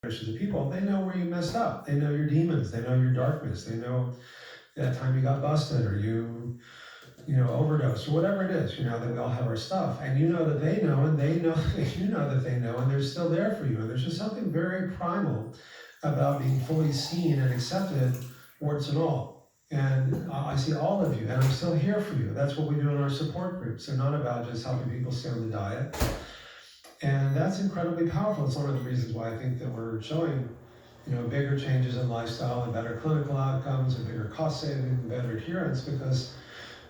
of people, they know where you messed up. They know your demons. They know your darkness. They know that time you got busted or you overdosed or whatever it is, that we all have our stuff. And you know that they know, and they know that you know that they know, and they're still there for you. And there's just something very primal about being fully seen and accepted, warts and all. And I see all of you, and I'm still here for you. That's what we do in our support groups. They're not about just helping people stay on the diet. And that's incredibly powerful. It's one of the reasons why I think that we're showing, bigger changes in lifestyle and better clinical outcomes and bigger cost savings and better adherence, because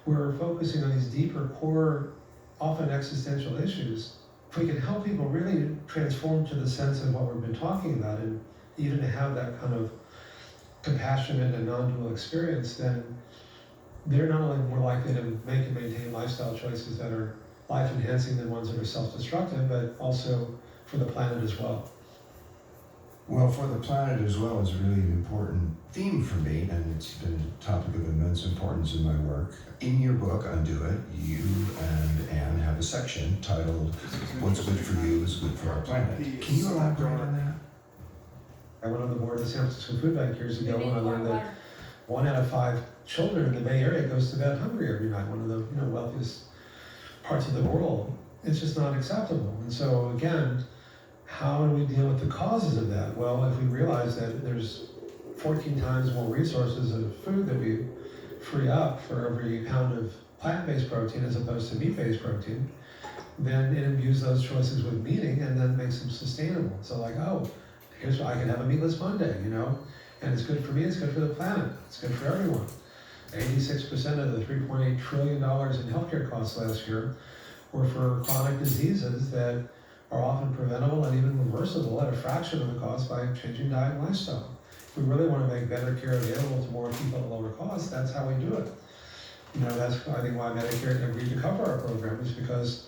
we're focusing on these deeper core, often existential issues. If we can help people really transform to the sense of what we've been talking about, and even to have that kind of compassionate and non-dual experience, then they're not only more likely to make and maintain lifestyle choices that are life-enhancing than ones that are self-destructive, but also for the planet as well. Well, for the planet as well is really an important theme for me, and it's been a topic of immense importance in my work. In your book, Undo It, you and Anne have a section titled, What's Good for You is Good for Our Planet. Can you elaborate on that? I went on the board of the San Francisco Food Bank years ago when I learned that 1 out of 5 children in the Bay Area goes to bed hungry every night, one of the wealthiest parts of the world. It's just not acceptable. And so again, how do we deal with the causes of that? Well, if we realize that there's 14 times more resources of food that we free up for every pound of plant-based protein as opposed to meat-based protein, then it imbues those choices with meaning and then makes them sustainable. So like, here's why I can have a meatless Monday, and it's good for me, it's good for the planet, it's good for everyone. 86% of the $3.8 trillion in healthcare costs last year were for chronic diseases that are often preventable and even reversible at a fraction of the cost by changing diet and lifestyle. If we really want to make better care available to more people at lower cost, that's how we do it. That's I think why Medicare agreed to cover our program, is because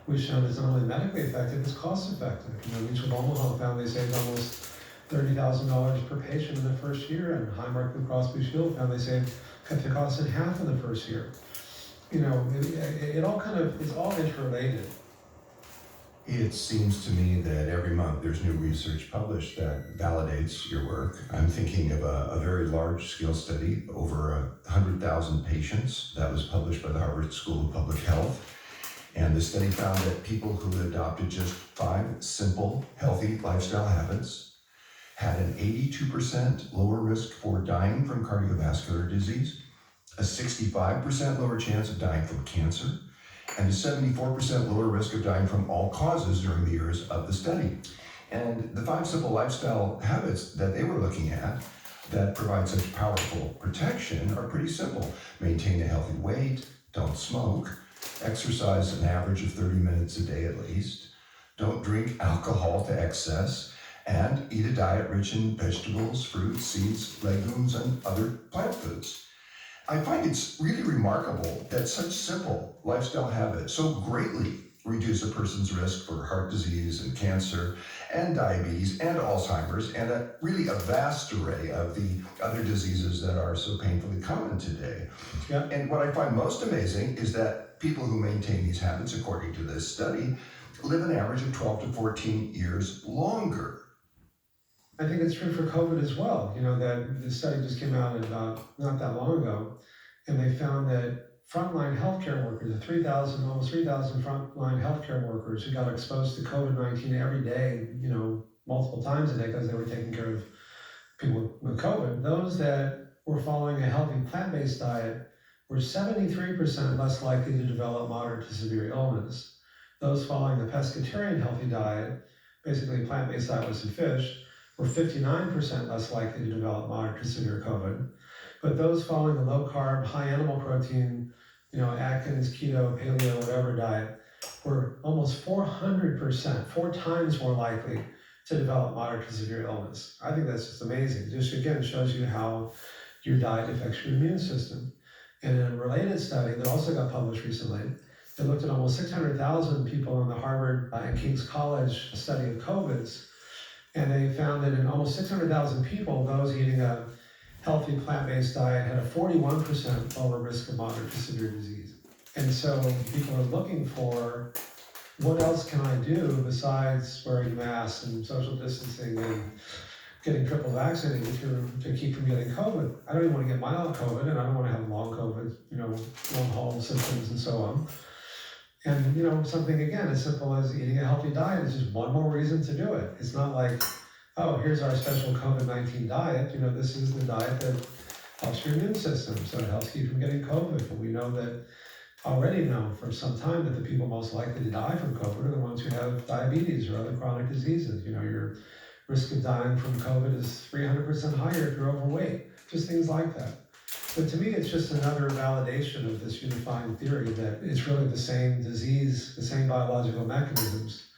we've shown it's not only medically effective, it's cost effective. Reach with Omaha found they saved almost $30,000 per patient in the first year, and Highmark Blue Cross Blue Shield found they cut the cost in half in the first year. It all it's all interrelated. It seems to me that every month there's new research published that validates your work. I'm thinking of a very large-scale study, over 100,000 patients, that was published by the Harvard School of Public Health. And the study found that people who adopted just 5 simple, healthy lifestyle habits had an 82% lower risk for dying from cardiovascular disease, a 65% lower chance of dying from cancer, and a 74% lower risk of dying from all causes during the years of the study. And the 5 simple lifestyle habits that they were looking at that provide such powerful protection are pretty simple. Maintain a healthy weight, don't smoke, exercise an average of 30 minutes a day at least, don't drink alcohol to excess, and eat a diet rich in vegetables, fruits, seeds, legumes, and other plant foods. I find it's really remarkable that such simple lifestyle habits so greatly reduce a person's risk for heart disease and cancer and diabetes and Alzheimer's and really a vast array of the other diseases that are so painfully common today. Yeah. And what I find most amazing is that people who maintain these habits, according to this study, live an average of 12 to 14 years longer. I think it's true for COVID as well. That the study just came out not that long ago, and they found that frontline healthcare workers, almost 3,000 frontline healthcare workers who got exposed to COVID-19 every day, multiple times a day because they were taking care of people with COVID, those that were following a healthy plant-based diet were 73% less likely to develop moderate to severe illness. Those following the pescatarian healthy diet, basically a plant-based diet with some fish, were 59% less likely to develop moderate to severe COVID. But those following the low-carb, high animal protein, Atkins, keto, paleo, whatever diet, were almost 400%, 4 times more likely to develop moderate to severe illness. I think that's just amazing. Just again, shows you how your diet affects your immune system. And in a related study that also got published recently, they looked at almost 600,000 people in the Harvard and King's College study of COVIDs. And they found that in almost 600,000 people, those eating a healthy plant-based diet had a 41% lower risk of moderate to severe disease. And so people are looking for what else can I do besides wearing masks and social distancing and getting triple vaccinated to keep from getting COVID? I don't even want to get mild COVID, and I don't want to have long COVID, long haul symptoms and so on. And something again as simple as eating a healthy diet is just one more reason to do it. It's not like, oh, here's our special COVID-19 diet. This is the diet that helps your immune system, so it helps you from getting COVID. And we already know for some time that the people most likely to die from COVID are the ones who have diabetes or other chronic diseases. Your risk of dying from COVID is 300% higher if you're overweight, just things like that. But to me, it's just another validation of this unifying theory that it's really the same disease, the same biological mechanisms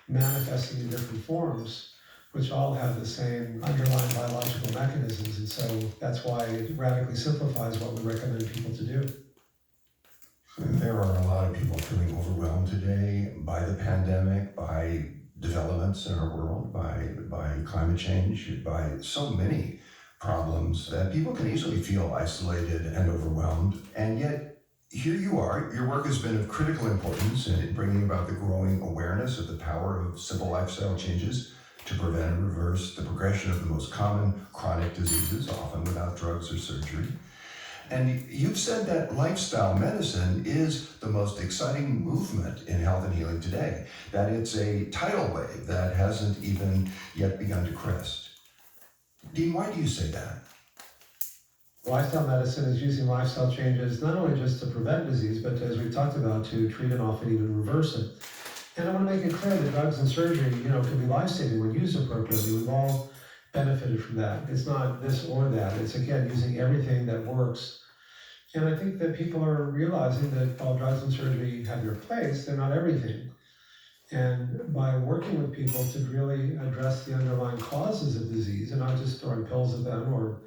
manifesting in different forms, which all have the same underlying biological mechanisms. And so that's why it radically simplifies what we recommend people to do. There are a lot of people feeling overwhelmed today by the pandemic, by developments in our world, by climate change, by so many problems that people can easily feel isolated and overwhelmed. And yet, here you are. Your work has been of critical importance in bringing about the growing awareness of the power of simple lifestyle changes to prevent and reverse the progression of the most common chronic diseases, often without drugs or surgery. And you've said that lifestyle medicine is the most exciting movement in health and healing today, that it's a tidal wave that hasn't even yet begun to crest. Dean, why do you say that? Lifestyle medicine is using lifestyle changes not only just to prevent disease, but as we've talked about, to treat and often even reverse it. And I want to make it clear that drugs and surgery, can be life-saving when used appropriately. We've all benefited from that. It's not this or that. It's, again, using everything that works. And I think that people are realizing that while drugs and surgery have their place, they're not everything. And by working with people to really address the underlying causes of disease and not just throwing pills at them or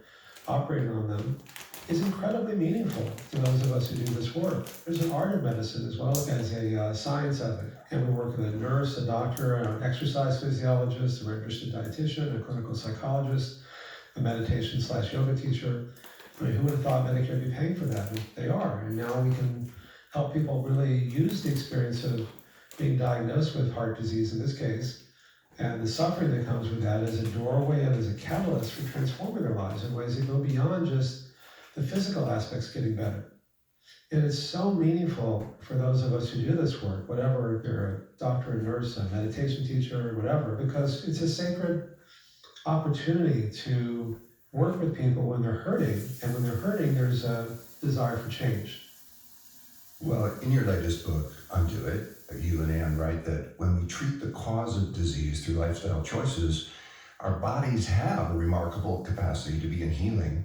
operating on them is incredibly meaningful to those of us who do this work. There's an art of medicine as well as a science of it. And we work with a nurse, a doctor, an exercise physiologist, a registered dietitian, a clinical psychologist, a meditation/yoga teacher. I mean, who would have thought Medicare would be paying for that? And they are. And now we can help people really use the experience of being diagnosed with heart disease in this case, and the suffering that comes with that as a doorway and as a catalyst for transforming their lives in ways that go beyond just the physical aspects getting better. And it's so meaningful for those of us who do this work, whatever, if you're a doctor, a nurse, a meditation teacher, whatever, because it's a sacred opportunity to work with people when they're hurting, and when they're hurting, there's a desire for change. Well, in your latest book, Undo It, you and Anne write that when we treat the cause of disease through lifestyle choices, our bodies have a remarkable capacity to begin healing,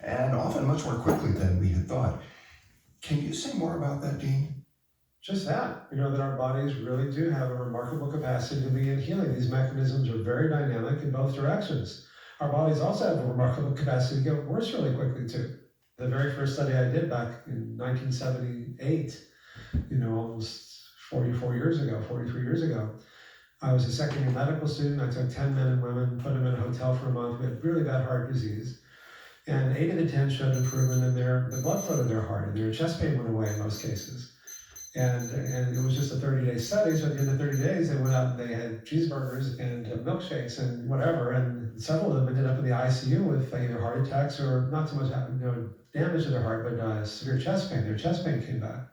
and often much more quickly than we had thought. Can you say more about that, Dean? Just that, that our bodies really do have a remarkable capacity to begin healing. These mechanisms are very dynamic in both directions. Our bodies also have a remarkable capacity to get worse really quickly too. The very first study I did back in 1978, almost 43 years ago, I was a second-year medical student. I took 10 men and women, put them in a hotel for a month who had really bad heart disease, and 8 of the 10 showed improvement in the blood flow to their heart, and their chest pain went away in most cases. And it was just a 30-day study, so at the end of 30 days, they went out and they had cheeseburgers and milkshakes and whatever, and several of them ended up in the ICU with either heart attacks or not so much damage to their heart, but severe chest pain. Their chest pain came back.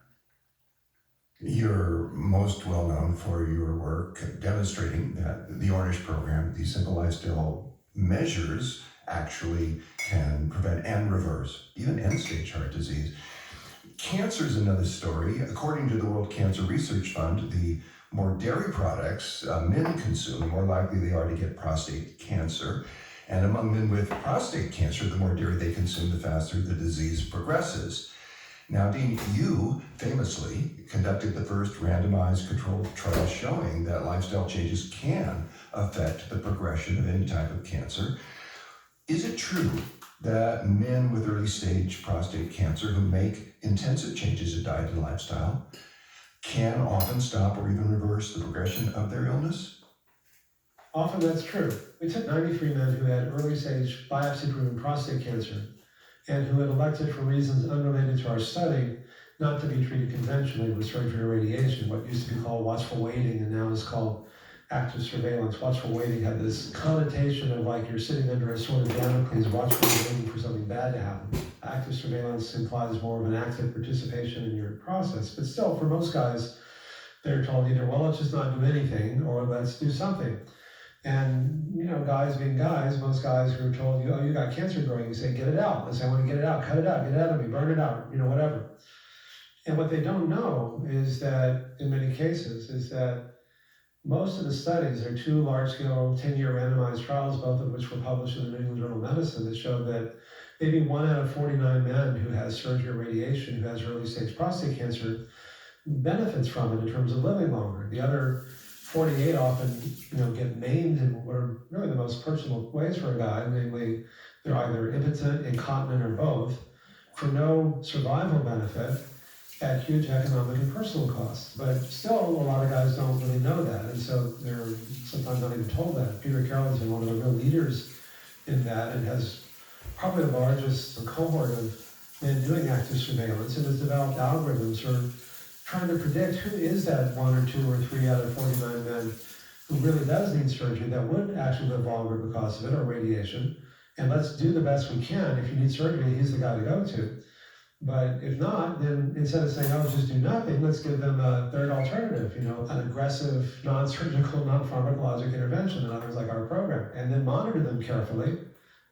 You're most well known for your work demonstrating that the Ornish program, the simple lifestyle measures, actually can prevent and reverse even end-stage heart disease. Cancer is another story. According to the World Cancer Research Fund, the more dairy products men consume, the more likely they are to get prostate cancer. And among men with prostate cancer, the more dairy they consume, the faster the disease progresses. Now, Dean, you famously conducted the first randomized controlled trial showing that lifestyle changes can affect the progression of any type of cancer. Is it true that men with early stage prostate cancer who make intensive changes in diet and lifestyle can often stop or even reverse the progression of their illness? Often that's true. We took 93 men who had early stage biopsy-proven prostate cancer and who had elected for reasons unrelated to our study not to be treated conventionally with surgery or radiation, what used to be called watchful waiting and now is called active surveillance. Watchful waiting had this connotation of like you're sitting under a sort of Damocles, watchfully waiting for something bad to happen. Active surveillance implies more of an active participation in your process, but still, for most guys, they're told either, well, let's just not do anything, or let's do something. And, you know, guys being guys, most guys who are told, oh, you got cancer growing, you say, get it out. They say, I want to get it out, cut it out, get it out of me, burn it out, you know, whatever. And what they don't know is that, in many cases, is that most of the studies are 2 large-scale 10-year randomized trials, both of which were published in the New England Journal of Medicine, that showed that maybe 1 out of 49 men who has surgery or radiation, who has early-stage prostate cancer, benefits from it in terms of living longer. The other 48 often, you know, get maimed in what are really the most personal ways for a guy, namely they're either impotent, incontinent, or both, for no survival benefit at huge economic and personal costs. But still, a lot of guys don't really know that, and so they're sometimes not even told that. Peter Carroll's been one of the real leaders in that and has probably the largest cohort of men doing active surveillance and has developed algorithms for trying to predict who is that 1 or 2 or 3 out of 49 men who really does need surgery that would actually live longer because of it, or radiation. And let's do the best we can. If you need surgery, he's the guy to go to. But if not, then instead of saying, oh, just do nothing, let's give them a third alternative, you know, an aggressive, non-surgical, non-pharmacologic intervention, in other words, like our program, and then monitor them carefully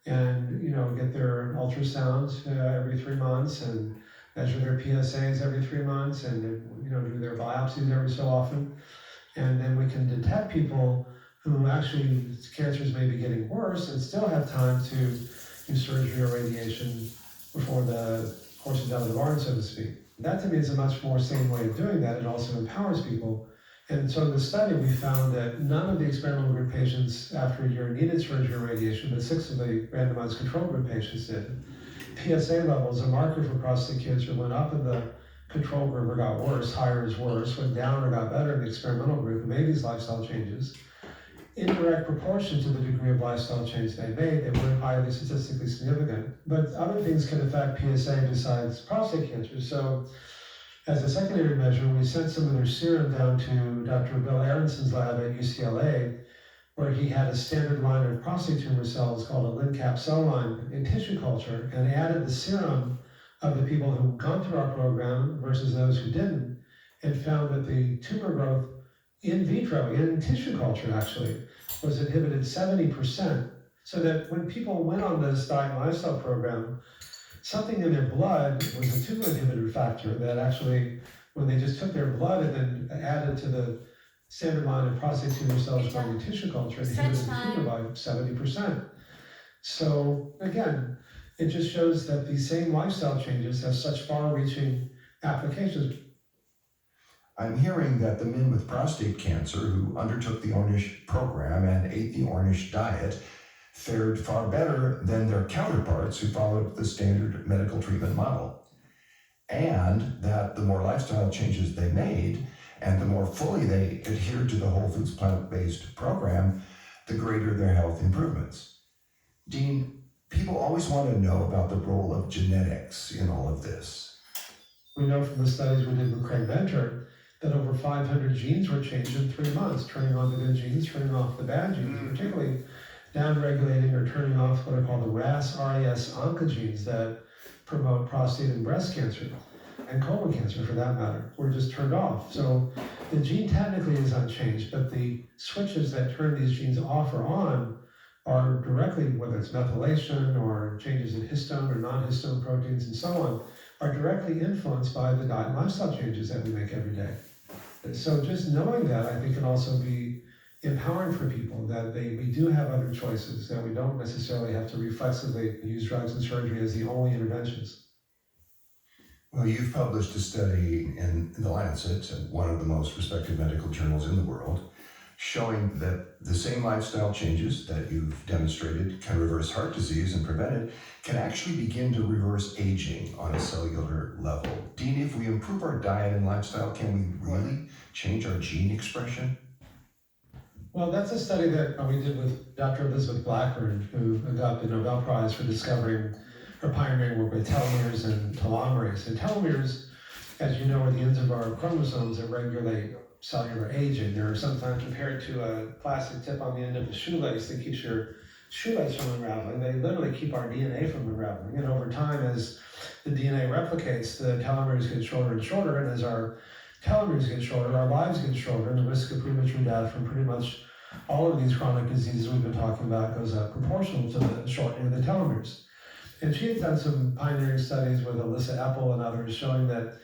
and, you know, get their ultrasounds every 3 months and measure their PSAs every 3 months and, you know, do their biopsies every so often. And then we can detect people who actually cancers may be getting worse and still have time to do surgery or radiation before the horse is out of the barn, so to speak. That to me is a much more sane way of doing that. It also empowers people. And so in the study, we found that none of the experimental group patients after a year needed surgery or radiation, but 6 of the randomized control group patients did. PSA levels, a marker for prostate cancer, went up in the control group or got worse, higher is worse, went down or got better in the experimental group who made these lifestyle changes. In direct proportion to the degree of lifestyle change they made, they weren't highly statistically significant. But other things can affect PSA besides prostate cancer. So as a secondary measure, we sent some of their serum down to Dr. Bill Aronson's lab at UCLA, where he had a standard line of prostate tumor cells called a LinCap cell line in tissue culture, and added the serum of the people who had gone through our program versus those who didn't, and found that the tumor growth in vitro, in tissue culture actually, was inhibited 70%. So that when people went on this diet and lifestyle program, something in their blood was a tumor inhibitor factor that actually, when they just took their blood and then added to the standard line of prostate tumor cells growing in tissue culture, it inhibited the tumor by 70%. So again, it just shows that these same lifestyle changes have such far-reaching applications. I'm hearing that the men with prostate cancer who undertook the Ornish program and ate the Ornish diet fared far better than their counterparts who followed the standard medical treatment model. And that the more lifestyle changes they made and the more fully they adhered to the whole foods plant-based program, the greater their health improvements. Dean, people always want to know about the role of genetics in all of this. We know from the studies we did with Craig Venter that over 500 genes were changed in 3 months, turning on the good genes, turning off the bad genes, particularly downregulating or turning off what are called the RAS oncogenes that promote prostate and breast cancer, and colon cancer for that matter, were just turned off. So the gene technically is unchanged, but the switches that turn these genes off or on are directly, whether it's methylation or changes in histone or non-histone proteins and so on, are directly influenced by the diet and lifestyle changes that we make every day. So just knowing that, I think, can also be empowering for people, that we do have other choices, that we don't necessarily have to reflexively use drugs and surgery as the only interventions. Well, you've published a study in The Lancet, one of the most respected medical journals in the world, showing that the same lifestyle changes that you've demonstrated can reverse heart disease and prevent it, can actually begin to reverse aging on a cellular level. Dean, if we improve our diet and lifestyle, can we really change our gene expression? Well, that's a study that we did with Dr. Elizabeth Blackburn, who got the Nobel Prize for discovering her pioneering work with telomeres and telomerase. And telomeres as you know, are the ends of our chromosomes that regulate cellular aging. They're sometimes compared to a plastic tip on the end of the shoelace that keeps your shoelace from unraveling. They literally keep our DNA from unraveling. And over time, as the DNA replicates, the telomeres get shorter and shorter. And as our telomeres get shorter, our lives get shorter, and the risk of premature death from pretty much all of these chronic diseases we've been talking about goes up proportional to the shortening of the telomeres. And she had done some pioneering studies with Alyssa Epple and others showing that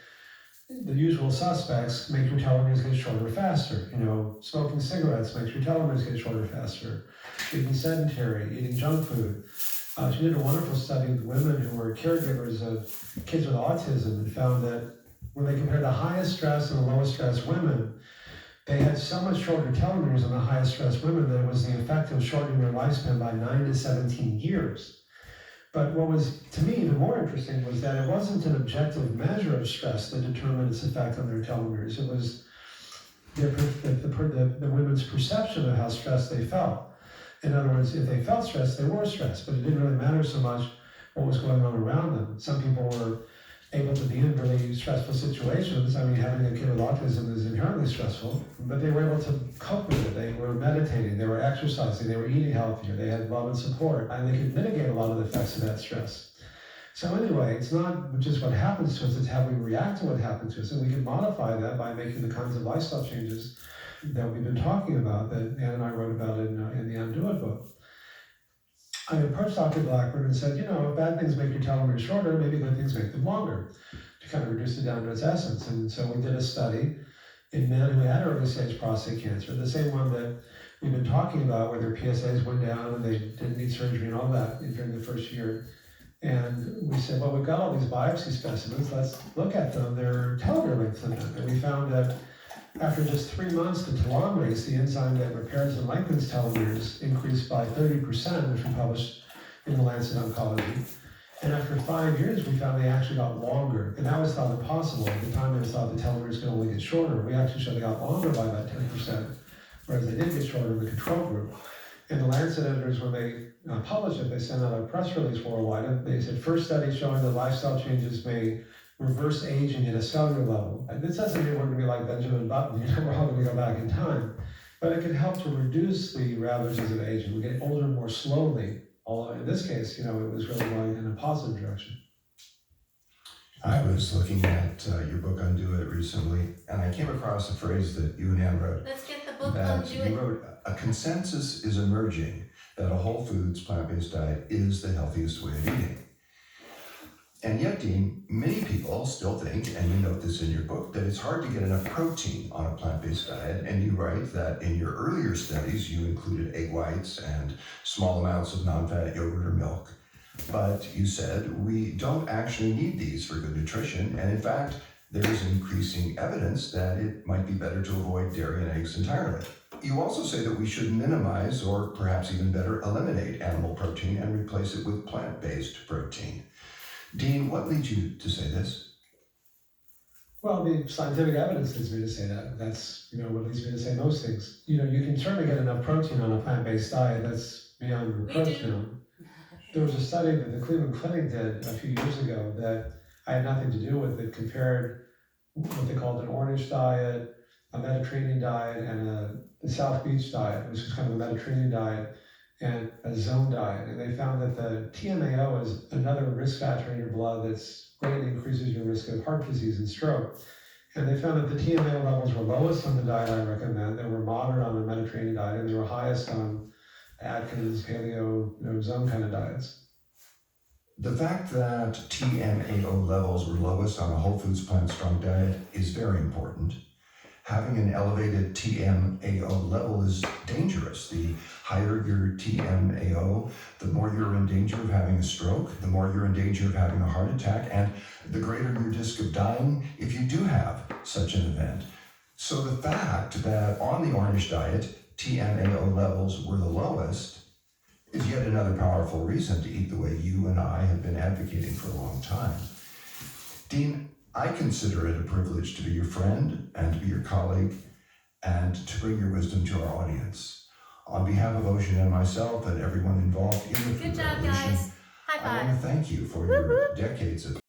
the usual suspects make your telomeres get shorter faster. You know, smoking cigarettes makes your telomeres get shorter faster. Being sedentary, eating junk food. She did a wonderful study with women who were caregivers of kids with autism and found that when they compared the highest stress and the lowest stress women, they had so much shorter telomeres on the highest stress women that it was the effect of shortening their lifespan by 9 to 17 years. But what was, to me, even more interesting was that it wasn't an objective measure of stress that determined its effect on their telomeres. It was the women's perception of how stressed they felt. In other words, if they felt stressed, they were stressed, but it didn't really matter so much what was going on around them. Some people were able to be in really stressful situations. I mean, having a kid with autism is inherently stressful, but they were able to cope with it. They were meditating, they were exercising, they were eating healthier, they had love and support, and they could mitigate a lot of the effects of that stress. So anyway, it's not just what happens to us, it's how we react to what happens to us, and we can modify that by making the kinds of lifestyle changes that we've been talking about, that Ann and I wrote about in the Undo It book. I approached Dr. Blackburn and said, you know, if bad things make your telomeres shorter, maybe good things make them longer, to kind of reduce it down to its essence. And so we did a study in men who had early stage prostate cancer, the same one that we've been talking about, where their PSAs went down and they didn't need surgery and all that during the first year. And we said, well, we've got all these biopsy specimens, let's look at them, their telomere length in them. And we found that after just 3 months, the telomerase, the enzyme that repairs and lengthens telomeres, increased by 30%, which we published in the Lancet Oncology. And after 5 years, we found they actually got longer. And that was thought impossible. At the time, it was thought the telomeres could only get shorter. We actually showed they got longer by about 10%, whereas they did get shorter in the control group. And the Lancet editors, when they published it, they sent out a press release worldwide. And they said, first study showing that lifestyle changes may reverse aging at a cellular level. And this doesn't mean we're going to be like Benjamin Button, you know, we're all going to go back in time. But it can help to reduce the ravages of aging. We get older more slowly, although in this case, you know, it was really going in a positive direction. I was looking at your book Undo It recently, and I came across a phrase that you and Ann wrote. Let's get the book that Undo It. you wrote, a consensus is emerging that a whole foods, plant-based diet is the healthiest way of eating. And yet, Dean, many people still think, and you note this in your book, that it's hard to get enough protein on a plant-based diet. And you write that in your earlier studies, you included egg whites and small amounts of non-fat yogurt or milk. But you said we don't actually need these for good nutrition. And in fact, there is increasing evidence that it might be better to avoid dairy and eggs entirely. You also say that we should minimize, or perhaps even better, eliminate animal protein and replace it with plant-based protein. Dean, what leads you to say this? Well, the scientific evidence leads me to say that. That's, you know, what leads me to say most things. You know, you can certainly get enough protein on a plant-based diet. That's beyond reproach now. There was a study that the Cleveland Clinic did a few years ago that I had nothing to do with. It compared what they called an Ornish diet, a Mediterranean diet, and the South Beach diet, which is kind of a Mediterranean diet, and a zone diet. And they found that the TMAO is another risk factor in your blood that's greatly increases your risk of heart disease and stroke. And they found that the TMAO levels were lowest on the diet I recommend. They were moderate on the Mediterranean diet, and they were highest on Atkins, paleo, you know, zone kind of diets. The fact that TMAO levels were lowest on a whole foods, plant-strong diet is very important. Having an elevated TMAO level is dangerous. The higher your TMAO, the more you're in danger of having a stroke, the more you're in danger of having a heart attack, and the greater your risk of dying if you do have such an event. So the fact that on the Ornish diet, TMAO levels were the lowest is yet another powerful reason to eat the way you and I have been advocating for a long time. Dean, I consider it a privilege to be your friend and to be your colleague and to bring your wisdom to our audience. On behalf of Ocean and myself and everyone involved in the food Good job, revolution, guys. High I five. want to thank you for your decades of